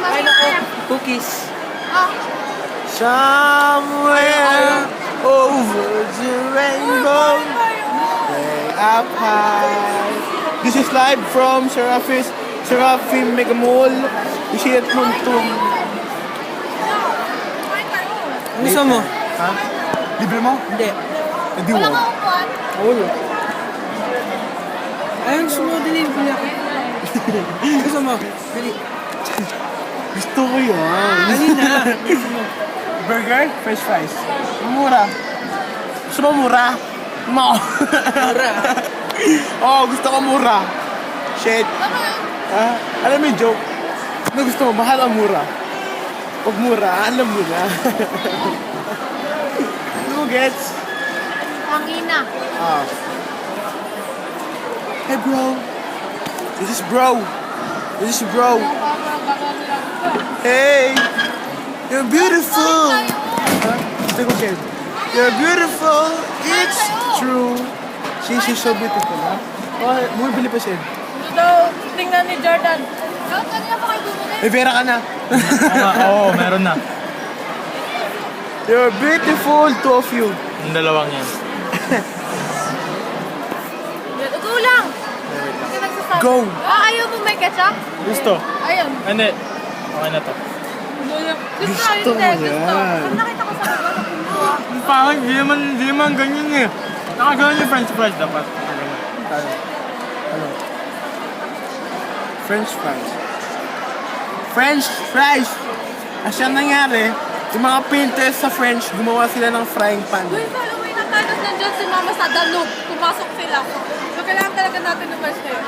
Ay, naku. Cookies. Somewhere over the rainbow, way up high. This is live from Seraphim Mega Mall. You see it Tuntum. Gusto mo? Ha? Libre mo? Hindi. Hindi mo. Wala. Ayun, gusto mo, delivery ako. Gusto mo? Dali. Gusto ko yan. Dali na. Gusto mo? Burger? French fries? Mura. Gusto mo mura? Mura. Oo, gusto ko mura. Shit. Alam mo yung joke? Ano gusto mo? Mahal o mura? Pag mura, alam mo na. Ano gets? Hangina. Ah. Hey bro. This is bro. This is bro. Hey. You're beautiful. Gusto ko siya. You're beautiful. It's true. She's so beautiful, ha? Oh, bumibili pa siya. Ito, tingnan ni Jordan. Kanina pa kayo bumili? May pera ka na. Oo, meron na. You're beautiful, two of you. Yung dalawang yan. Ito lang. Hindi nagsasabi. Go. Ayaw mo may ketchup? Gusto. Ayun. Hindi. Okay na to. Gusto mo yun, gusto. yan. Pag nakita ko sa baba, nakuha. Parang di naman ganyan eh. Nakagawa yung french fries dapat. Ano? French fries. French fries! As yan nangyari, yung mga painters sa French, gumawa sila ng frying pan. Uy, follow mo yung nakalas nandiyan si Mama sa Danube. Pumasok sila. So, kailangan talaga natin ng first day.